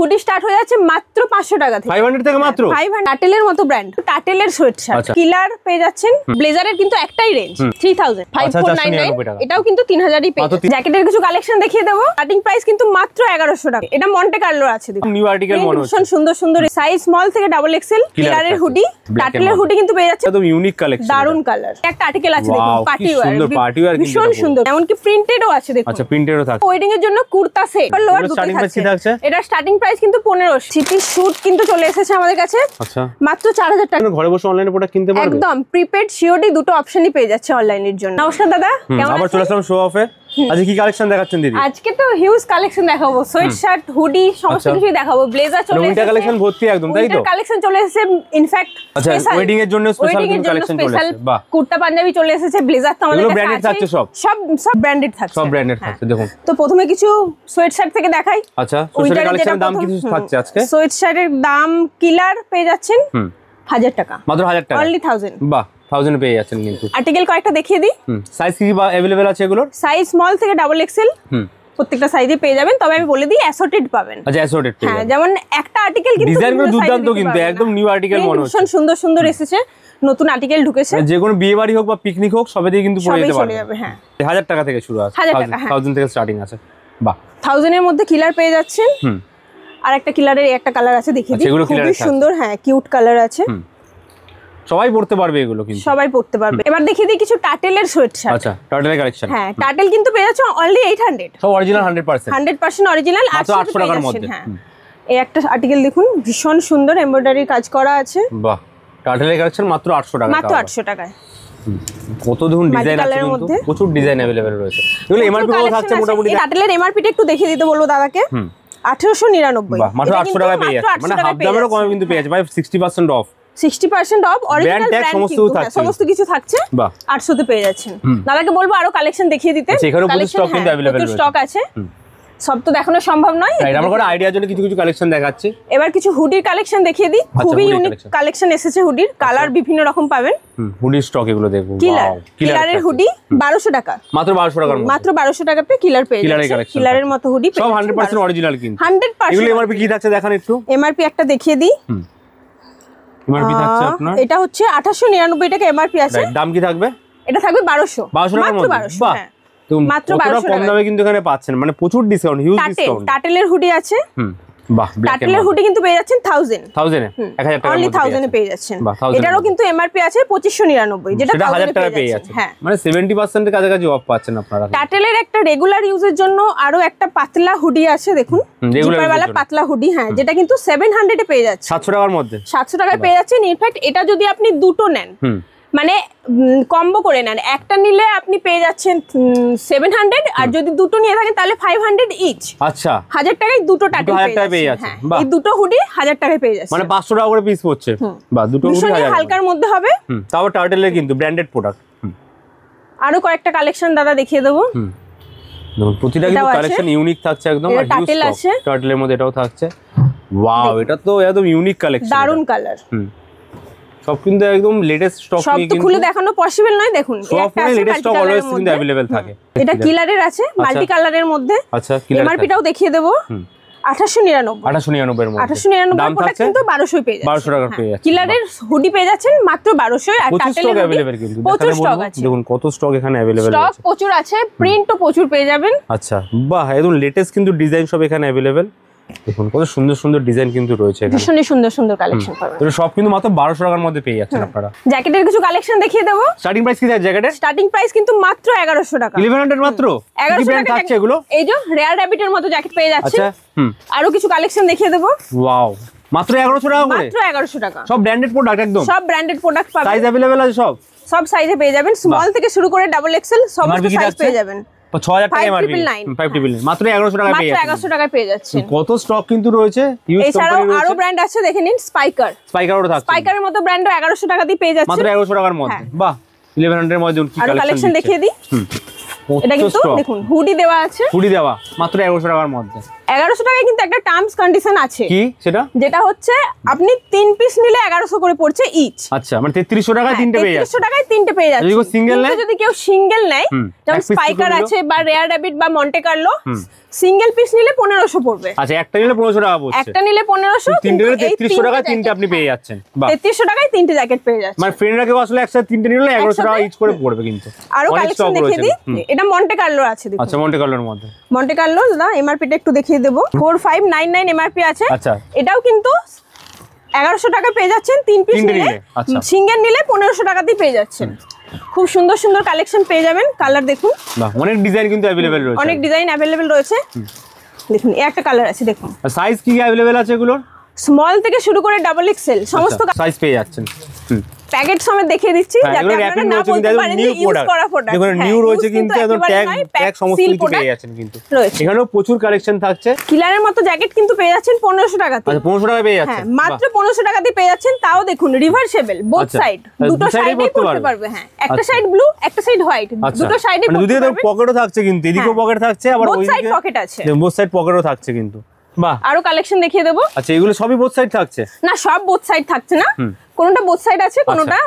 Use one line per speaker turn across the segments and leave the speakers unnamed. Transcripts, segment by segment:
Hoodie start হয়ে যাচ্ছে মাত্র 500 টাকা থেকে।
500 থেকে মাত্র
500 টাটেলের মতো ব্র্যান্ড, টাটেলের সোয়েটশার্ট কিলার পেয়ে যাচ্ছেন। ব্লেজারের কিন্তু একটাই রেঞ্জ 3599, এটাও কিন্তু 3000ই পেয়ে যাচ্ছে। জ্যাকেটের কিছু কালেকশন দেখিয়ে দেবো। স্টার্টিং প্রাইস কিন্তু মাত্র 1100 টাকা। এটা মন্টে কার্লো আছে, দেখুন
নিউ আর্টিকেল মনে হচ্ছে,
সুন্দর সুন্দর সাইজ স্মল থেকে ডাবল এক্সেল। কিলারের হুডি, টাটেলের হুডি কিন্তু পেয়ে যাচ্ছে,
একদম ইউনিক কালেকশন,
দারুন কালার। একটা আর্টিকেল আছে দেখুন, পার্টি ওয়্যার, ভীষণ
কিন্তু
সুন্দর, এমনকি প্রিন্টেডও আছে দেখুন।
আচ্ছা প্রিন্টেডও থাকে।
ওয়েডিং এর জন্য কুর্তা সেট লোয়ার দুটো থাকছে। এটা স্টার্টিং প্রাইস কিন্তু 1500। সিটি স্যুট কিন্তু চলে এসেছে আমাদের কাছে,
আচ্ছা
মাত্র 4000 টাকা।
ঘরে বসে অনলাইনে প্রোডাক্ট কিনতে পারবে
একদম প্রিপেড সিওডি দুটো অপশনই পেয়ে যাচ্ছে অনলাইনের জন্য। নমস্কার দাদা, কেমন
আবার
আছেন?
চলে আসলাম শো অফে। আজকে কি কালেকশন দেখাচ্ছেন দিদি?
আজকে তো হিউজ কালেকশন দেখাবো, সোয়েট শার্ট, হুডি সমস্ত কিছুই দেখাবো। ব্লেজার চলে এসেছে,
উইন্টার কালেকশন ভর্তি একদম, তাই তো?
কালেকশন চলে এসেছে, ইনফ্যাক্ট
আচ্ছা ওয়েডিং এর জন্য স্পেশাল কালেকশন চলে এসেছে। বাহ,
কুর্তা পাঞ্জাবি চলে এসেছে, ব্লেজার তো আমাদের কাছে
ব্র্যান্ডেড থাকছে,
সব ব্র্যান্ডেড থাকছে,
সব ব্র্যান্ডেড থাকছে। দেখুন
তো প্রথমে কিছু সোয়েট শার্ট থেকে দেখাই।
আচ্ছা সোয়েট কালেকশনের দাম কি থাকছে আজকে?
সোয়েট শার্টের দাম কিলার পেয়ে যাচ্ছেন 1000 টাকা,
মাত্র 1000 টাকা,
অনলি 1000।
বাহ, 1000 পেয়ে যাচ্ছেন। কিন্তু
আর্টিকেল কয়েকটা দেখিয়ে দিই।
সাইজ কি अवेलेबल আছে এগুলোর?
সাইজ স্মল থেকে ডাবল এক্সেল, প্রত্যেকটা সাইজে পেয়ে যাবেন। তবে আমি বলে দিই অ্যাসর্টেড পাবেন।
আচ্ছা অ্যাসর্টেড পেয়ে যাবেন।
যেমন একটা আর্টিকেল কিন্তু
ডিজাইনগুলো দুর্দান্ত, কিন্তু একদম নিউ আর্টিকেল মনে হচ্ছে,
ভীষণ সুন্দর সুন্দর এসেছে, নতুন আর্টিকেল ঢুকেছে।
যে কোনো বিয়ে বাড়ি হোক বা পিকনিক হোক সবে দিয়ে কিন্তু পরে যেতে পারবে।
হ্যাঁ
1000 টাকা থেকে শুরু আছে, 1000 থেকে স্টার্টিং আছে। বাহ,
1000 এর মধ্যে কিলার পেয়ে যাচ্ছেন। আর একটা কিলারের একটা কালার আছে দেখিয়ে দিই, খুবই সুন্দর। হ্যাঁ কিউট কালার আছে,
সবাই পড়তে পারবে এগুলো, কিন্তু
সবাই পড়তে পারবে। এবার দেখিয়ে দিই কিছু টাটেলের সোয়েট শার্ট।
আচ্ছা টাটেলের কালেকশন।
হ্যাঁ টাটেল কিন্তু পেয়ে যাচ্ছে অনলি 800,
সব অরিজিনাল 100%
অরিজিনাল,
800 টাকার মধ্যে।
হ্যাঁ এই একটা আর্টিকেল দেখুন, ভীষণ সুন্দর এমব্রয়ডারি কাজ করা আছে।
বাহ, টাটেলের কালেকশন মাত্র 800 টাকা,
মাত্র 800 টাকায়।
কত দেখুন ডিজাইন আছে, কিন্তু প্রচুর ডিজাইন अवेलेबल রয়েছে। এগুলো এমআরপি কত থাকছে মোটামুটি?
এই টাটেলের এমআরপি টা একটু দেখিয়ে দিতে বলবো দাদাকে। 1899।
বাহ, মাত্র 800 টাকায় পেয়ে যাচ্ছে, মানে হাফ দামেরও কমে কিন্তু পেয়ে যাচ্ছে ভাই। 60% অফ,
60% অফ, অরিজিনাল ব্র্যান্ড সমস্ত কিছু থাকছে। 800 তে পেয়ে যাচ্ছেন। দাদাকে বলবো আরো কালেকশন দেখিয়ে দিতে।
সেখানেও পুরো স্টক কিন্তু अवेलेबल রয়েছে,
স্টক আছে, সব তো দেখানো সম্ভব নয়।
আমরা করে আইডিয়ার জন্য কিছু কিছু কালেকশন দেখাচ্ছি।
এবার কিছু হুডির কালেকশন দেখিয়ে দিই, খুবই ইউনিক কালেকশন এসেছে হুডির, কালার বিভিন্ন রকম পাবেন।
হুডির স্টক এগুলো দেখুন।
কিলারের হুডি 1200 টাকা,
মাত্র 1200 টাকার মধ্যে,
মাত্র 1200 টাকা পেয়ে কিলার পেয়ে যাচ্ছেন। কিলারের মতো হুডি
সব 100% অরিজিনাল, কিন্তু
100%।
এগুলো এমআরপি কি থাকছে দেখান একটু।
এমআরপি একটা দেখিয়ে দিই।
এমআরপি থাকছে আপনার,
এটা হচ্ছে 1899 টাকা এমআরপি আছে।
দাম কি থাকবে?
এটা থাকবে 1200
টাকার মধ্যে। বাহ,
মাত্র 1200
কম দামে কিন্তু এখানে পাচ্ছেন, মানে প্রচুর ডিসকাউন্ট, হিউজ ডিসকাউন্ট।
টাটেলের হুডি আছে।
বাহ,
টাটেলের হুডি কিন্তু পেয়ে যাচ্ছেন 1000
এ 1000 টাকা,
অনলি 1000 এ পেয়ে যাচ্ছেন। এটারও কিন্তু এমআরপি আছে 2599, যেটা 1000 টাকা পেয়ে যাচ্ছেন। হ্যাঁ
মানে 70% এর কাছাকাছি অফ পাচ্ছেন আপনারা।
টাটেলের একটা রেগুলার ইউজের জন্য আরো একটা পাতলা হুডি আছে দেখুন, জিপারওয়ালা পাতলা হুডি। হ্যাঁ যেটা কিন্তু 700 এ পেয়ে যাচ্ছে,
700 টাকার মধ্যে।
700 টাকায় পেয়ে যাচ্ছেন। ইনফ্যাক্ট এটা যদি আপনি দুটো নেন, মানে কম্বো করে নেন, একটা নিলে আপনি পেয়ে যাচ্ছেন 700, আর যদি দুটো নিয়ে থাকেন তাহলে 500 ইচ।
আচ্ছা
1000 টাকায় দুটো টাটেল পেয়ে যাচ্ছেন। এই দুটো হুডি 1000 টাকায় পেয়ে যাচ্ছেন,
মানে 500 টাকা করে পিস পড়ছে। বা দুটো হুডি 1000
হালকার মধ্যে হবে।
তাও টার্টেলের কিন্তু ব্র্যান্ডেড প্রোডাক্ট।
আরো কয়েকটা কালেকশন দাদা দেখিয়ে দেবো।
দেখুন প্রতিটা কিন্তু কালেকশন ইউনিক থাকছে একদম। আর
টাটেল আছে,
টার্টেলের মধ্যে এটাও থাকছে। ওয়াও, এটা তো একদম ইউনিক কালেকশন,
দারুন কালার।
সব কিন্তু একদম লেটেস্ট স্টক নিয়ে, কিন্তু
সব খুলে দেখানো পসিবল নয়। দেখুন
সব লেটেস্ট স্টক অলওয়েজ কিন্তু अवेलेबल থাকে।
এটা কিলারের আছে, মাল্টি কালারের মধ্যে।
আচ্ছা কিলার,
এমআরপিটাও দেখিয়ে দেব 1899 এর মধ্যে। 1899 প্রোডাক্ট কিন্তু 1200 পেয়ে যাচ্ছে,
1200 টাকা পেয়ে যাচ্ছে।
কিলারের হুডি পেয়ে যাচ্ছেন মাত্র 1200 আর টাটেলের
अवेलेबल কিন্তু
প্রচুর স্টক আছে।
দেখুন কত স্টক এখানে अवेलेबल আছে,
স্টক প্রচুর আছে, প্রিন্টও প্রচুর পেয়ে যাবেন।
আচ্ছা বাহ, একদম লেটেস্ট কিন্তু ডিজাইন সব এখানে अवेलेबल। দেখুন কত সুন্দর সুন্দর ডিজাইন কিন্তু রয়েছে এখানে,
ভীষণ সুন্দর সুন্দর কালেকশন পাবেন।
এটা সব কিন্তু মাত্র 1200 টাকার মধ্যে পেয়ে যাচ্ছেন আপনারা।
জ্যাকেটের কিছু কালেকশন দেখিয়ে দেব।
স্টার্টিং প্রাইস কি আছে জ্যাকেটের?
স্টার্টিং প্রাইস কিন্তু মাত্র 1100 টাকা,
1100 মাত্র।
1100 টাকা
থাকছে এগুলো।
এই যে রেয়ার র‍্যাবিটের মতো জ্যাকেট পেয়ে যাচ্ছে।
আচ্ছা
আরো কিছু কালেকশন দেখিয়ে দেব।
ওয়াও, মাত্র 1100 টাকা করে,
মাত্র 1100 টাকা।
সব ব্র্যান্ডেড প্রোডাক্ট একদম,
সব ব্র্যান্ডেড প্রোডাক্ট পাবেন।
সাইজ अवेलेबल আছে সব,
সব সাইজে পেয়ে যাবেন, স্মল থেকে শুরু করে ডাবল এক্সেল সমস্ত সাইজ পেয়ে যাবেন।
6000 টাকা এমআরপি, 599 মাত্র 1100 টাকা পেয়ে যাচ্ছেন।
মাত্র 1100 টাকায় পেয়ে যাচ্ছেন।
কত স্টক কিন্তু রয়েছে, হিউজ
এছাড়াও আরো ব্র্যান্ড আছে, দেখে নিন।
স্পাইকারও থাকছে,
স্পাইকারের মতো ব্র্যান্ডও 1100 টাকা দিয়ে পেয়ে যাচ্ছেন,
মাত্র 1100 টাকার মধ্যে। বাহ, 1100 এর মধ্যে কি
কালেকশন দেখিয়ে দিই। এটা কিন্তু দেখুন হুডি দেওয়া আছে,
হুডি দেওয়া মাত্র 1100 টাকার মধ্যে।
1100 টাকায় কিন্তু একটা টার্মস কন্ডিশন আছে।
কি সেটা?
যেটা হচ্ছে আপনি 3 পিস নিলে 1100 করে পড়ছে ইচ।
আচ্ছা, মানে 3300 টাকায় তিনটে পেয়ে যাচ্ছে।
3300 টাকায় তিনটে পেয়ে যাচ্ছে।
যদি সিঙ্গেল নেয়,
যদি কেউ সিঙ্গেল নেয়, যেমন স্পাইকার আছে বা রেয়ার র‍্যাবিট বা মন্টে কার্লো, সিঙ্গেল পিস নিলে 1500 পড়বে।
আচ্ছা, একটা নিলে 1500 টাকা পড়ছে।
একটা নিলে 1500,
তিনটে নিলে 3300 টাকায় তিনটে আপনি পেয়ে যাচ্ছেন। বাহ,
3300 টাকায় তিনটে জ্যাকেট পেয়ে যাচ্ছে।
মানে ফ্রেন্ডরা কেউ আসলে একসাথে তিনটে নিলে 1100 টাকা ইচ করে পড়বে কিন্তু।
আরো কালেকশন দেখিয়ে দিই, এটা মন্টে কার্লো আছে দেখুন।
আচ্ছা, মন্টে কার্লোর মধ্যে
মন্টে কার্লো দাদা এমআরপি টা একটু দেখিয়ে দেব। 4599 এমআরপি আছে।
আচ্ছা,
এটাও কিন্তু 1100 টাকা পেয়ে যাচ্ছেন 3 পিস নিলে।
আচ্ছা,
সিঙ্গেল নিলে 1500 টাকাতেই পেয়ে যাচ্ছেন। খুব সুন্দর সুন্দর কালেকশন পেয়ে যাবেন। কালার দেখুন,
বাহ, অনেক ডিজাইন কিন্তু अवेलेबल রয়েছে।
অনেক ডিজাইন अवेलेबल রয়েছে। দেখুন এই একটা কালার আছে দেখুন।
সাইজ কি अवेलेबल আছে এগুলোর?
স্মল থেকে শুরু করে ডাবল এক্সেল সমস্ত
সাইজ পেয়ে যাচ্ছেন।
প্যাকেট সমেত দেখিয়ে দিচ্ছি যাতে আপনারা না বলতে পারেন যে ইউজ করা প্রোডাক্ট।
দেখুন নিউ রয়েছে কিন্তু একদম ট্যাগ সমস্ত কিছু পেয়ে যাচ্ছেন কিন্তু। এখানেও প্রচুর কালেকশন থাকছে।
কিলারের মতো জ্যাকেট কিন্তু পেয়ে যাচ্ছেন 1500 টাকাতে।
আচ্ছা, 1500 টাকায় পেয়ে যাচ্ছেন।
হ্যাঁ, মাত্র 1500 টাকাতে পেয়ে যাচ্ছেন। তাও দেখুন রিভার্সেবল, বোথ সাইড, দুটো সাইডেই পড়তে পারবে। হ্যাঁ, একটা সাইড ব্লু, একটা সাইড হোয়াইট, দুটো সাইডেই পড়তে পারবে।
দুদিকে পকেটও থাকছে কিন্তু, এদিকেও পকেট থাকছে, আবার
ওইদিকে বোথ সাইড পকেট আছে।
বোথ সাইড পকেটও থাকছে কিন্তু। বাহ,
আরো কালেকশন দেখিয়ে দেব।
আচ্ছা, এগুলো সবই বোথ সাইড থাকছে?
না, সব বোথ সাইড থাকছে না, কোনটা বোথ সাইড আছে, কোনটা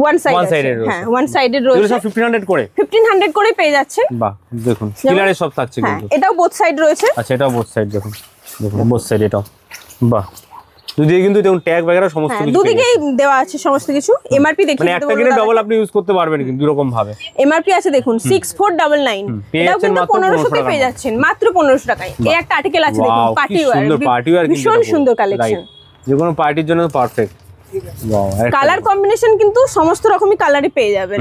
ওয়ান সাইড আছে। হ্যাঁ, ওয়ান সাইডেড রয়েছে।
এগুলো সব 1500 করে
1500 করে পেয়ে যাচ্ছেন।
বাহ, দেখুন কিলারে সব থাকছে কিন্তু।
এটাও বোথ সাইড রয়েছে।
আচ্ছা, এটাও বোথ সাইড দেখুন, দেখুন বোথ সাইড এটাও। বাহ, দুদিকে কিন্তু দেখুন ট্যাগ वगैरह সমস্ত কিছু।
দুদিকেই দেওয়া আছে সমস্ত কিছু। এমআরপি দেখিয়ে
দেব। মানে একটা কিনে ডাবল আপনি ইউজ করতে পারবেন কিন্তু দুই রকম ভাবে।
এমআরপি আছে দেখুন 6499। এটাও কিন্তু 1500 তে পেয়ে যাচ্ছেন মাত্র 1500 টাকায়। এই একটা আর্টিকেল আছে দেখুন, পার্টি ওয়্যার।
সুন্দর পার্টি ওয়্যার,
ভীষণ সুন্দর কালেকশন,
যে কোনো পার্টির জন্য পারফেক্ট। ওয়াও,
কালার কম্বিনেশন কিন্তু সমস্ত রকমই কালারই পেয়ে যাবেন।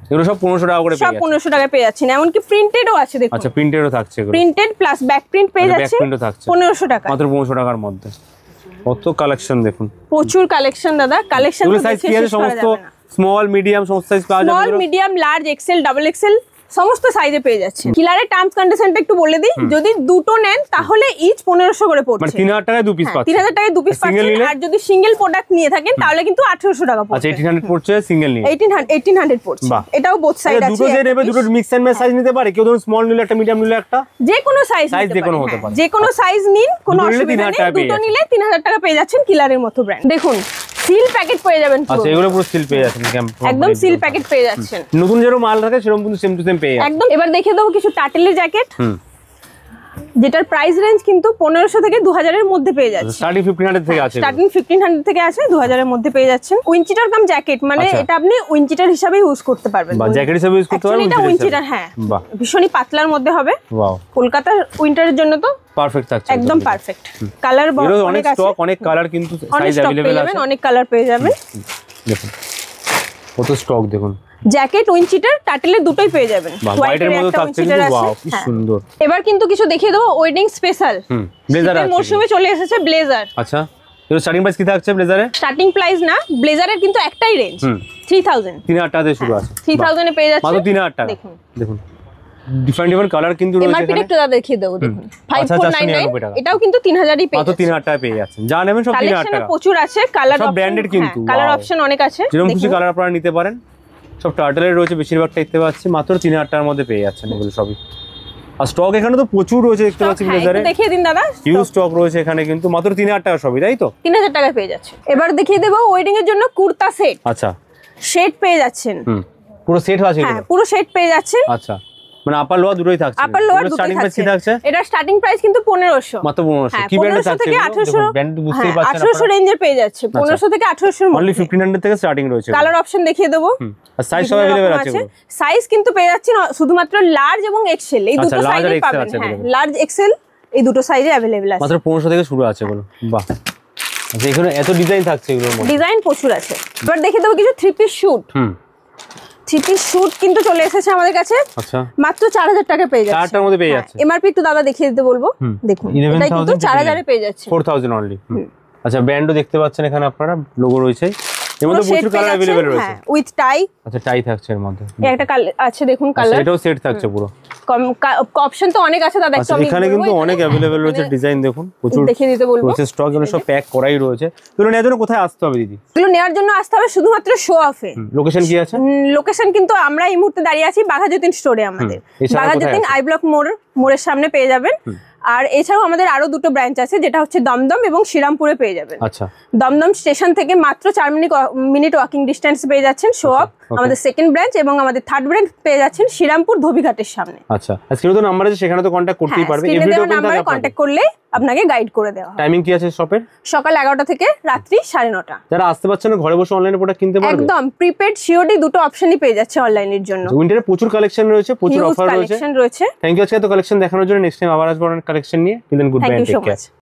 এগুলো সব 1500 টাকা করে পেয়ে যাচ্ছেন।
সব 1500 টাকায় পেয়ে যাচ্ছেন। এমনকি প্রিন্টেডও আছে দেখুন।
আচ্ছা, প্রিন্টেডও থাকছে এগুলো।
প্রিন্টেড প্লাস ব্যাক প্রিন্ট পেয়ে যাচ্ছেন।
ব্যাক প্রিন্টও থাকছে
1500 টাকা,
মাত্র 1500 টাকার মধ্যে। কত কালেকশন দেখুন,
প্রচুর কালেকশন দাদা। কালেকশন
তো সাইজ কি আছে? সমস্ত স্মল মিডিয়াম সমস্ত সাইজ পাওয়া যাবে।
Small medium large XL double XL সমস্ত সাইজে পেয়ে যাচ্ছেন। কিলারের টার্মস কন্ডিশনটা একটু বলে দিই, যদি দুটো নেন তাহলে ইচ 1500 করে পড়ছে।
মানে 3000 টাকায় দু পিস পাচ্ছেন।
3000 টাকায় দু পিস পাচ্ছেন। আর যদি সিঙ্গেল প্রোডাক্ট নিয়ে থাকেন তাহলে কিন্তু 1800 টাকা পড়ছে।
আচ্ছা, 1800 পড়ছে সিঙ্গেল নিয়ে।
1800 পড়ছে। এটাও বোথ সাইড আছে।
দুটো যে নেবে দুটো মিক্স এন্ড ম্যাচ সাইজ নিতে পারে। কেউ ধরুন স্মল নিলে একটা, মিডিয়াম নিলে একটা,
যে কোনো সাইজ
যে কোনো হতে পারে।
যে কোনো সাইজ নিন, কোনো অসুবিধা নেই। দুটো নিলে 3000 টাকা পেয়ে যাচ্ছেন কিলারের মতো ব্র্যান্ড। দেখুন সিল প্যাকেট পেয়ে যাবেন।
আচ্ছা, এগুলো পুরো সিল পেয়ে যাচ্ছেন,
একদম সিল প্যাকেট পেয়ে যাচ্ছেন।
নতুন যেরকম মাল থাকে সেরকম কিন্তু সেম টু সেম পেয়ে যাচ্ছেন
একদম। এবার দেখিয়ে দেবো কিছু টাটেলের জ্যাকেট, যেটার প্রাইস রেঞ্জ কিন্তু 1500 থেকে 2000 এর মধ্যে পেয়ে যাচ্ছে।
স্টার্টিং 1500 থেকে আছে।
স্টার্টিং 1500 থেকে আছে, 2000 এর মধ্যে পেয়ে যাচ্ছেন। উইনচিটার কাম জ্যাকেট, মানে এটা আপনি উইনচিটার হিসেবে ইউজ করতে পারবেন।
বা জ্যাকেট হিসেবে ইউজ করতে পারবেন।
এটা উইনচিটার, হ্যাঁ, ভীষণই পাতলার মধ্যে হবে।
ওয়াও,
কলকাতার উইন্টারের জন্য তো
পারফেক্ট থাকছে,
একদম পারফেক্ট। কালার
অনেক স্টক, অনেক কালার কিন্তু সাইজ अवेलेबल আছে।
অনেক কালার পেয়ে যাবেন।
দেখুন কত স্টক দেখুন।
জ্যাকেট উইনচিটার টাটেলের দুটোই পেয়ে যাবেন।
হোয়াইটের মধ্যে থাকছে কিন্তু ওয়াও কি সুন্দর।
এবার কিন্তু কিছু দেখিয়ে দেবো ওয়েডিং স্পেশাল।
ব্লেজার আছে,
মৌসুমে চলে এসেছে ব্লেজার।
আচ্ছা, এর স্টার্টিং প্রাইস কি থাকছে ব্লেজারে?
স্টার্টিং প্রাইস না, ব্লেজারের কিন্তু একটাই রেঞ্জ 3000।
3000 টাকা থেকে শুরু আছে।
3000 এ পেয়ে যাচ্ছে
মাত্র 3000 টাকা।
দেখুন
দেখুন ডিফারেন্ট কালার কিন্তু রয়েছে এখানে।
এমআরপি একটু দেখিয়ে দেবো দেখুন 5499। এটাও কিন্তু 3000ই পেয়ে
যাচ্ছে। মাত্র 3000 টাকা পেয়ে যাচ্ছেন। যা নেবেন সব 3000 টাকা।
প্রচুর আছে কালার অপশন,
সব ব্র্যান্ডেড কিন্তু
কালার অপশন অনেক আছে।
যেরকম খুশি কালার আপনারা নিতে পারেন। সব টার্টেলের রয়েছে বেশিরভাগটা দেখতে পাচ্ছি। মাত্র 3000 টাকার মধ্যে পেয়ে যাচ্ছেন এগুলো সবই। আর স্টক এখানে তো প্রচুর রয়েছে দেখতে পাচ্ছি ব্লেজারে।
দেখিয়ে দিন দাদা,
হিউজ স্টক রয়েছে এখানে কিন্তু। মাত্র 3000 টাকা সবই, তাই তো?
3000 টাকায় পেয়ে যাচ্ছে। এবার দেখিয়ে দেবো ওয়েডিং এর জন্য কুর্তা সেট।
আচ্ছা,
সেট পেয়ে যাচ্ছেন।
পুরো সেট আছে এগুলো?
হ্যাঁ, পুরো সেট পেয়ে যাচ্ছেন।
আচ্ছা, মানে আপার লোয়ার দুটোই থাকছে।
আপার লোয়ার দুটোই
স্টার্টিং প্রাইস কি থাকছে?
এটা স্টার্টিং প্রাইস কিন্তু 1500।
মাত্র 1500। কি ব্র্যান্ডে থাকছে?
থেকে 1800,
ব্র্যান্ড বুঝতেই পারছেন
1800 রেঞ্জে পেয়ে যাচ্ছে। 1500 থেকে 1800 এর মধ্যে।
অনলি 1500 থেকে স্টার্টিং রয়েছে।
কালার অপশন দেখিয়ে দেবো।
আর সাইজ সব अवेलेबल আছে।
সাইজ কিন্তু পেয়ে যাচ্ছেন শুধুমাত্র লার্জ এবং এক্সেল, এই দুটো সাইজে পাবেন। হ্যাঁ, লার্জ এক্সেল এই দুটো সাইজে अवेलेबल আছে।
মাত্র 1500 থেকে শুরু আছে এগুলো। বাহ, আচ্ছা, এখানে এত ডিজাইন থাকছে এগুলোর মধ্যে।
ডিজাইন প্রচুর আছে। এবার দেখিয়ে দেবো কিছু 3 পিস শুট। 3 পিস শুট কিন্তু চলে এসেছে আমাদের কাছে।
আচ্ছা,
মাত্র 4000 টাকা পেয়ে যাচ্ছে।
4000 টাকার মধ্যে পেয়ে যাচ্ছে।
এমআরপি একটু দাদা দেখিয়ে দিতে বলবো। দেখুন এটা কিন্তু 4000 এ পেয়ে যাচ্ছে।
4000 অনলি। আচ্ছা, ব্র্যান্ডও দেখতে পাচ্ছেন এখানে আপনারা, লোগো রয়েছে। এর মধ্যে প্রচুর কালার अवेलेबल রয়েছে।
হ্যাঁ, উইথ টাই।
আচ্ছা, টাই থাকছে এর মধ্যে।
একটা কালার আছে দেখুন, কালার
এটাও সেট থাকছে পুরো।
অপশন তো অনেক আছে দাদা।
আচ্ছা, এখানে কিন্তু অনেক अवेलेबल রয়েছে ডিজাইন দেখুন। প্রচুর
দেখিয়ে দিতে বলবো।
রয়েছে স্টক, এগুলো সব প্যাক করাই রয়েছে। এগুলো নেওয়ার জন্য কোথায় আসতে হবে দিদি?
এগুলো নেওয়ার জন্য আসতে হবে শুধুমাত্র শো অফে।
লোকেশন কি আছে?
লোকেশন কিন্তু আমরা এই মুহূর্তে দাঁড়িয়ে আছি বাঘাযতীন স্টোরে আমাদের। বাঘাযতীন আই ব্লক মোড়ের সামনে পেয়ে যাবেন। আর এছাড়াও আমাদের আরো দুটো ব্রাঞ্চ আছে, যেটা হচ্ছে দমদম এবং শ্রীরামপুরে পেয়ে যাবেন।
আচ্ছা,
দমদম স্টেশন থেকে মাত্র 4 মিনিট ওয়াকিং ডিস্টেন্স পেয়ে যাচ্ছেন শো আপ আমাদের সেকেন্ড ব্রাঞ্চ, এবং আমাদের থার্ড ব্রাঞ্চ পেয়ে যাচ্ছেন শ্রীরামপুর ধোবিঘাটের সামনে।
আচ্ছা, স্ক্রিনে তো নাম্বার আছে, সেখানে তো কন্ট্যাক্ট করতেই পারবে।
এভরিডে নাম্বারে কন্ট্যাক্ট করলে আপনাকে গাইড করে দেওয়া হবে।
টাইমিং কি আছে শপের?
সকাল 11টা থেকে রাত্রি 9:30।
যারা আসতে পারছেন না, ঘরে বসে অনলাইনে প্রোডাক্ট কিনতে পারবে।
একদম প্রিপেড সিওডি দুটো অপশনই পেয়ে যাচ্ছে অনলাইনের জন্য।
উইন্টারে প্রচুর কালেকশন রয়েছে, প্রচুর অফার রয়েছে।
কালেকশন রয়েছে।
থ্যাংক ইউ আজকে এত কালেকশন দেখানোর জন্য। নেক্সট টাইম আবার আসবো অনেক কালেকশন নিয়ে। কিন্তু গুড বাই, টেক কেয়ার।